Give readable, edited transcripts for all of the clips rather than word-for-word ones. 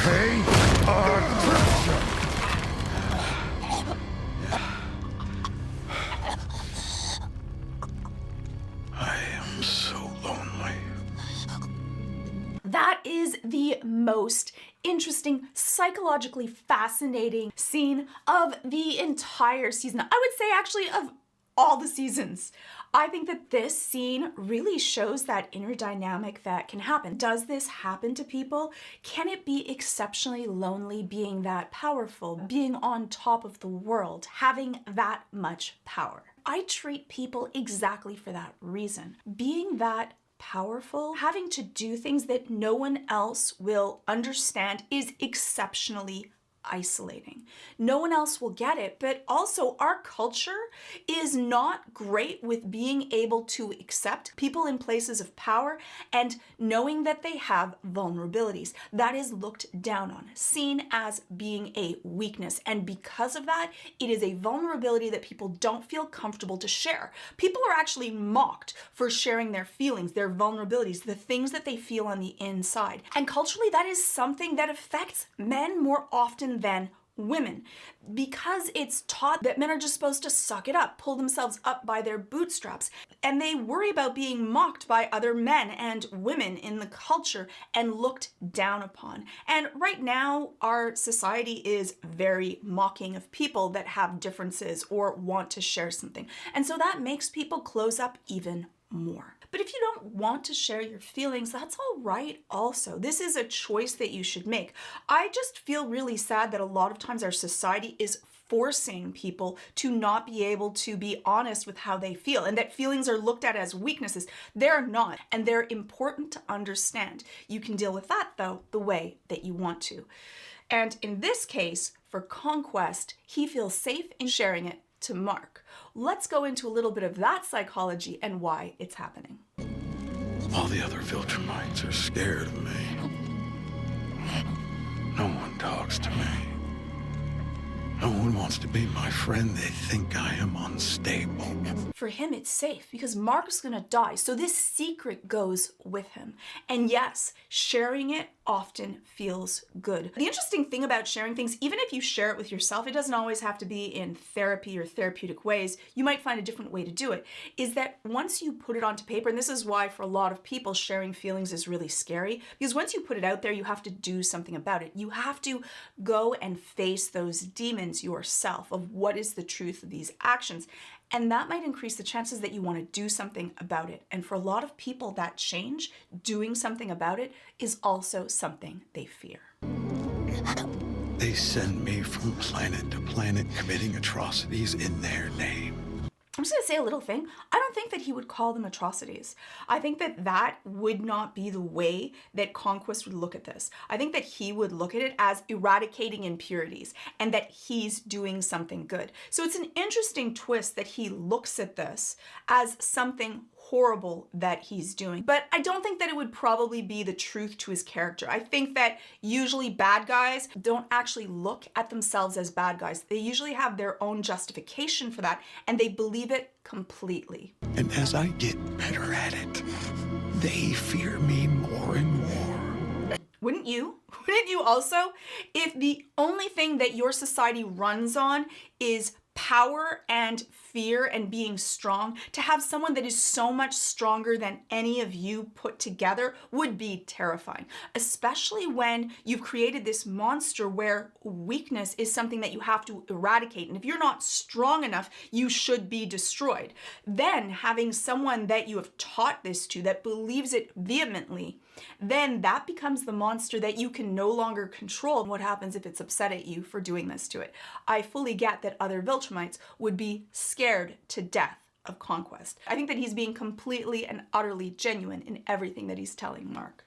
Pay attention. I am so lonely. That is the most interesting, psychologically fascinating scene of the entire season. I would say actually of all the seasons. I think that this scene really shows that inner dynamic that can happen. Does this happen to people? Can it be exceptionally lonely being that powerful, being on top of the world, having that much power? I treat people exactly for that reason. Being that powerful, having to do things that no one else will understand is exceptionally isolating. No one else will get it, but also our culture is not great with being able to accept people in places of power and knowing that they have vulnerabilities. That is looked down on, seen as being a weakness. And because of that, it is a vulnerability that people don't feel comfortable to share. People are actually mocked for sharing their feelings, their vulnerabilities, the things that they feel on the inside. And culturally, that is something that affects men more often than women, because it's taught that men are just supposed to suck it up, pull themselves up by their bootstraps, and they worry about being mocked by other men and women in the culture and looked down upon. And right now, our society is very mocking of people that have differences or want to share something. And so that makes people close up even more. But if you don't want to share your feelings, that's all right also. This is a choice that you should make. I just feel really sad that a lot of times our society is forcing people to not be able to be honest with how they feel, and that feelings are looked at as weaknesses. They're not, and they're important to understand. You can deal with that, though, the way that you want to. And in this case, for Conquest, he feels safe in sharing it to Mark. Let's go into a little bit of that psychology and why it's happening. All the other Viltrumites are scared of me. No one talks to me. No one wants to be my friend. They think I am unstable. For him, it's safe because Mark's gonna die, so this secret goes with him. And yes, sharing it often feels good. The interesting thing about sharing things, even if you share it with yourself, it doesn't always have to be in therapy or therapeutic ways. You might find a different way to do it, is that once you put it onto paper, and this is why for a lot of people sharing feelings is really scary, because once you put it out there, you have to do something about it. You have to go and face those demons yourself of what is the truth of these actions. And that might increase the chances that you want to do something about it. And for a lot of people, that change, doing something about it, is also something they fear. They send me from planet to planet committing atrocities in their name. I'm just gonna say a little thing. I don't think that he would call them atrocities. I think that that would not be the way that Conquest would look at this. I think that he would look at it as eradicating impurities and that he's doing something good. So it's an interesting twist that he looks at this as something horrible that he's doing. But I don't think that it would probably be the truth to his character. I think that usually bad guys don't actually look at themselves as bad guys. They usually have their own justification for that, and they believe it completely. And as I get better at it, they fear me more and more. Wouldn't you? Wouldn't you also? If the only thing that your society runs on is power and fear and being strong, to have someone that is so much stronger than any of you put together would be terrifying, especially when you've created this monster where weakness is something that you have to eradicate. And if you're not strong enough, you should be destroyed. Then having someone that you have taught this to that believes it vehemently, then that becomes the monster that you can no longer control. What happens if it's upset at you for doing this to it? I fully get that other Viltrumites would be scared to death of Conquest. I think that he's being completely and utterly genuine in everything that he's telling Mark.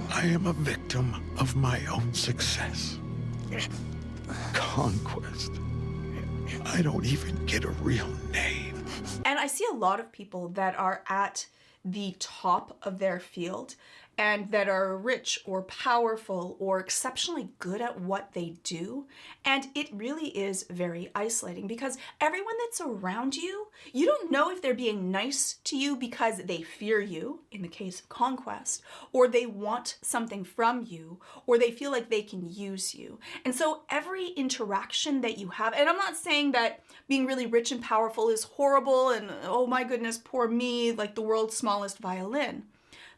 I am a victim of my own success. Conquest. I don't even get a real name. And I see a lot of people that are at the top of their field and that are rich or powerful or exceptionally good at what they do. And it really is very isolating because everyone that's around you, you don't know if they're being nice to you because they fear you, in the case of Conquest, or they want something from you, or they feel like they can use you. And so every interaction that you have, and I'm not saying that being really rich and powerful is horrible and oh my goodness, poor me, like the world's smallest violin.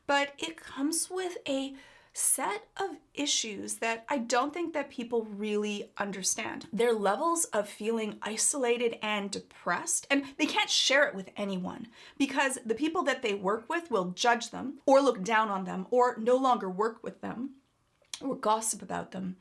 But it comes with a set of issues that I don't think that people really understand. Their levels of feeling isolated and depressed, and they can't share it with anyone because the people that they work with will judge them or look down on them or no longer work with them or gossip about them.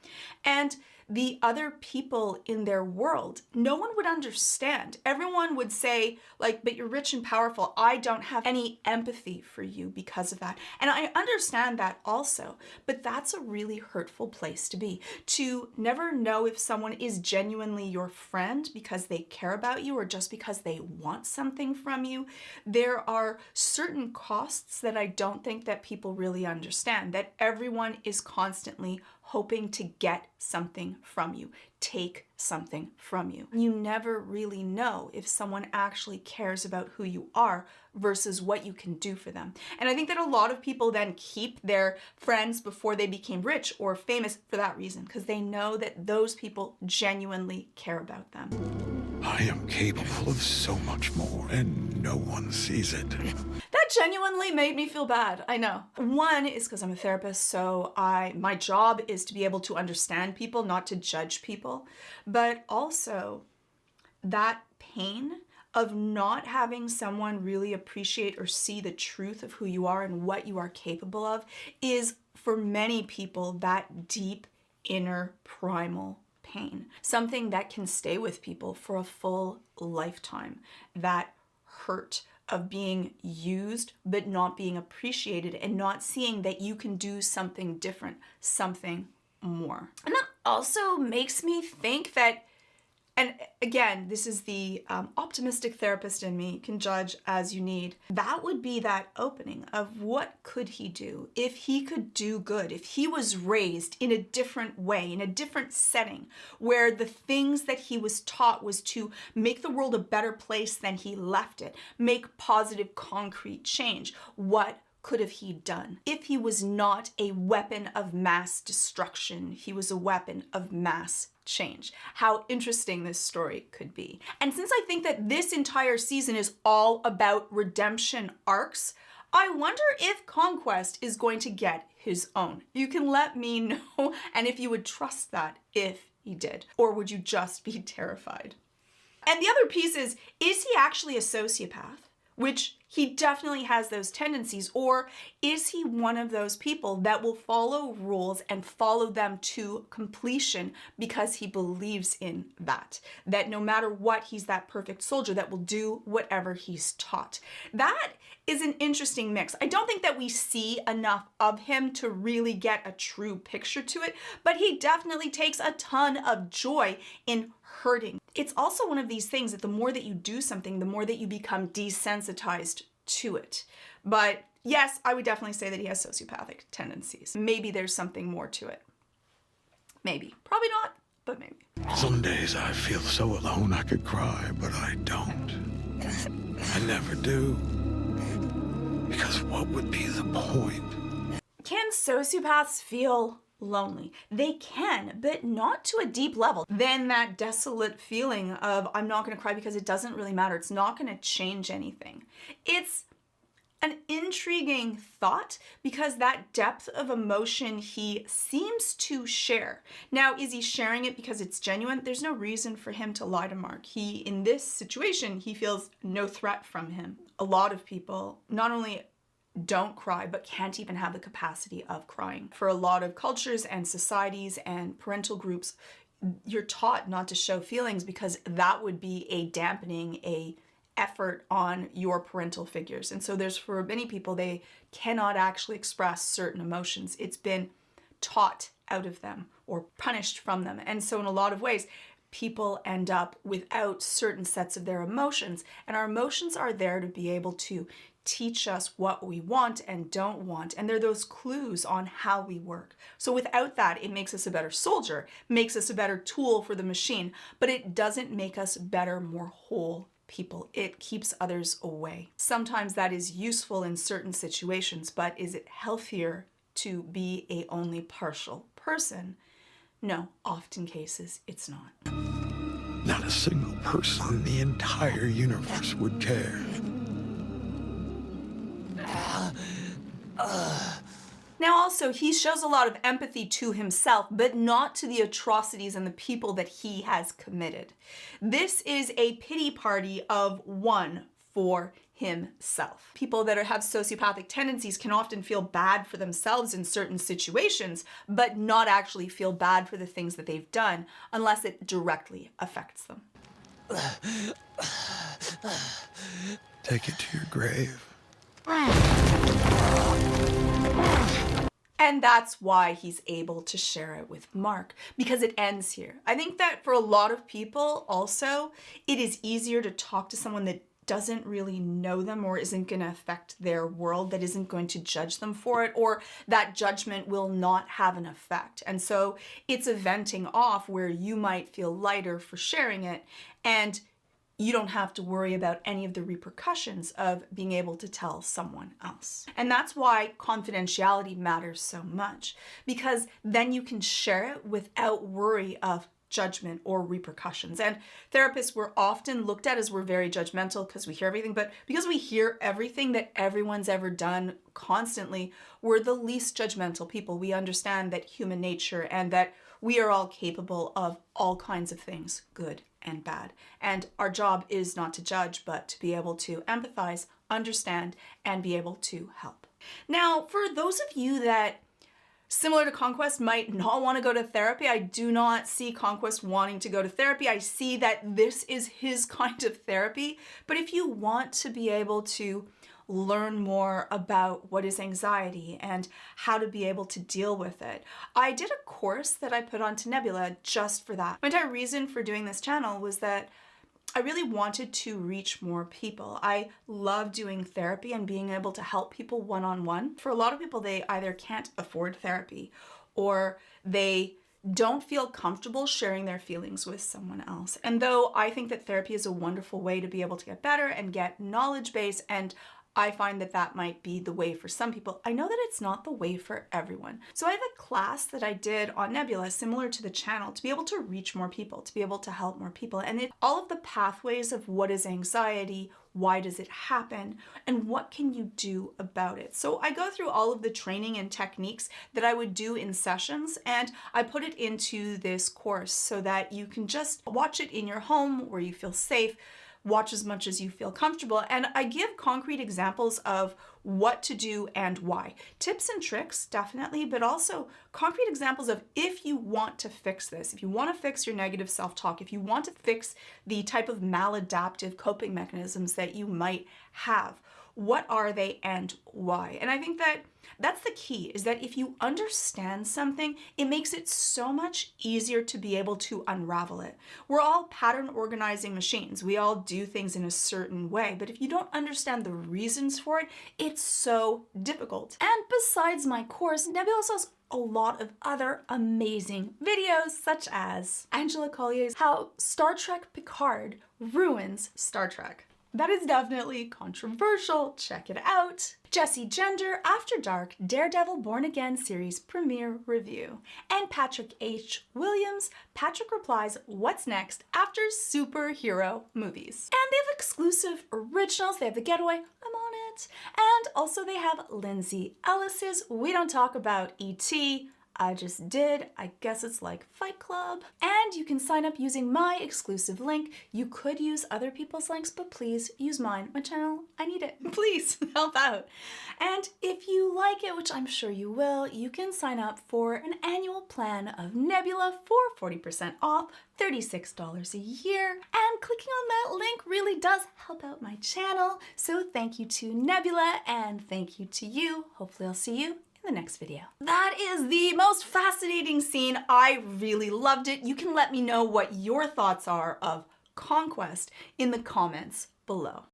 And the other people in their world, no one would understand. Everyone would say, like, but you're rich and powerful. I don't have any empathy for you because of that. And I understand that also, but that's a really hurtful place to be. To never know if someone is genuinely your friend because they care about you or just because they want something from you. There are certain costs that I don't think that people really understand, that everyone is constantly hoping to get something from you, take something from you. You never really know if someone actually cares about who you are versus what you can do for them. And I think that a lot of people then keep their friends before they became rich or famous for that reason, because they know that those people genuinely care about them. I am capable of so much more, and no one sees it. That genuinely made me feel bad, I know. One is because I'm a therapist, so my job is to be able to understand people, not to judge people. But also that pain of not having someone really appreciate or see the truth of who you are and what you are capable of is, for many people, that deep inner primal pain. Something that can stay with people for a full lifetime. That hurt of being used but not being appreciated and not seeing that you can do something different, something more. And that also makes me think that, and again, this is the optimistic therapist in me, can judge as you need. That would be that opening of what could he do if he could do good, if he was raised in a different way, in a different setting, where the things that he was taught was to make the world a better place than he left it, make positive, concrete change. What could have he done? If he was not a weapon of mass destruction, he was a weapon of mass change. How interesting this story could be. And since I think that this entire season is all about redemption arcs, I wonder if Conquest is going to get his own. You can let me know, and if you would trust that if he did, or would you just be terrified? And the other piece is he actually a sociopath? Which he definitely has those tendencies, or is he one of those people that will follow rules and follow them to completion because he believes in that no matter what, he's that perfect soldier that will do whatever he's taught? That is an interesting mix. I don't think that we see enough of him to really get a true picture to it, but he definitely takes a ton of joy in hurting. It's also one of these things that the more that you do something, the more that you become desensitized to it. But yes, I would definitely say that he has sociopathic tendencies. Maybe there's something more to it. Maybe. Probably not, but maybe. Some days I feel so alone I could cry, but I don't. I never do. Because what would be the point? Can sociopaths feel lonely? They can, but not to a deep level. Then that desolate feeling of I'm not going to cry because it doesn't really matter. It's not going to change anything. It's an intriguing thought because that depth of emotion he seems to share. Now, is he sharing it because it's genuine? There's no reason for him to lie to Mark. In this situation, he feels no threat from him. A lot of people not only don't cry, but can't even have the capacity of crying. For a lot of cultures and societies and parental groups, you're taught not to show feelings because that would be a dampening, a effort on your parental figures. And so there's, for many people, they cannot actually express certain emotions. It's been taught out of them or punished from them. And so in a lot of ways, people end up without certain sets of their emotions. And our emotions are there to be able to teach us what we want and don't want, and they're those clues on how we work. So without that, it makes us a better soldier, makes us a better tool for the machine, but it doesn't make us better, more whole people. It keeps others away. Sometimes that is useful in certain situations, but is it healthier to be a only partial person? No, often cases it's not. Not a single person in the entire universe would care. Now also, he shows a lot of empathy to himself, but not to the atrocities and the people that he has committed. This is a pity party of one for himself. People that have sociopathic tendencies can often feel bad for themselves in certain situations, but not actually feel bad for the things that they've done unless it directly affects them. Take it to your grave. And that's why he's able to share it with Mark, because it ends here. I think that for a lot of people also, it is easier to talk to someone that doesn't really know them or isn't going to affect their world, that isn't going to judge them for it, or that judgment will not have an effect. And so it's a venting off where you might feel lighter for sharing it, and you don't have to worry about any of the repercussions of being able to tell someone else. And that's why confidentiality matters so much, because then you can share it without worry of judgment or repercussions. And therapists were often looked at as we're very judgmental because we hear everything, but because we hear everything that everyone's ever done constantly, we're the least judgmental people. We understand that human nature and that we are all capable of all kinds of things, good and bad. And our job is not to judge, but to be able to empathize, understand, and be able to help. Now, for those of you that, similar to Conquest, might not want to go to therapy, I do not see Conquest wanting to go to therapy. I see that this is his kind of therapy. But if you want to be able to learn more about what is anxiety and how to be able to deal with it, I did a course that I put onto Nebula just for that. My entire reason for doing this channel was that I really wanted to reach more people. I love doing therapy and being able to help people one-on-one. For a lot of people, they either can't afford therapy or they don't feel comfortable sharing their feelings with someone else. And though I think that therapy is a wonderful way to be able to get better and get knowledge base, and I find that that might be the way for some people, I know that it's not the way for everyone. So I have a class that I did on Nebula, similar to the channel, to be able to reach more people, to be able to help more people. And all of the pathways of what is anxiety, why does it happen, and what can you do about it. So I go through all of the training and techniques that I would do in sessions, and I put it into this course so that you can just watch it in your home where you feel safe, watch as much as you feel comfortable, and I give concrete examples of what to do and why. Tips and tricks, definitely, but also concrete examples of if you want to fix this, if you want to fix your negative self-talk, if you want to fix the type of maladaptive coping mechanisms that you might have, what are they and why? And I think that that's the key, is that if you understand something, it makes it so much easier to be able to unravel it. We're all pattern organizing machines. We all do things in a certain way, but if you don't understand the reasons for it, it's so difficult. And besides my course, Nebula has a lot of other amazing videos, such as Angela Collier's How Star Trek Picard Ruins Star Trek. That is definitely controversial. Check it out. Jessie Gender After Dark Daredevil Born Again series premiere review. And Patrick H. Williams, Patrick Replies What's Next After Superhero Movies. And they have exclusive originals. They have The Getaway, I'm on it. And also they have Lindsay Ellis's We Don't Talk About E.T., I just did. I guess it's like Fight Club. And you can sign up using my exclusive link. You could use other people's links, but please use mine. My channel, I need it. Please help out. And if you like it, which I'm sure you will, you can sign up for an annual plan of Nebula for 40% off, $36 a year. And clicking on that link really does help out my channel. So thank you to Nebula and thank you to you. Hopefully I'll see you the next video. That is the most fascinating scene. I really loved it. You can let me know what your thoughts are of Conquest in the comments below.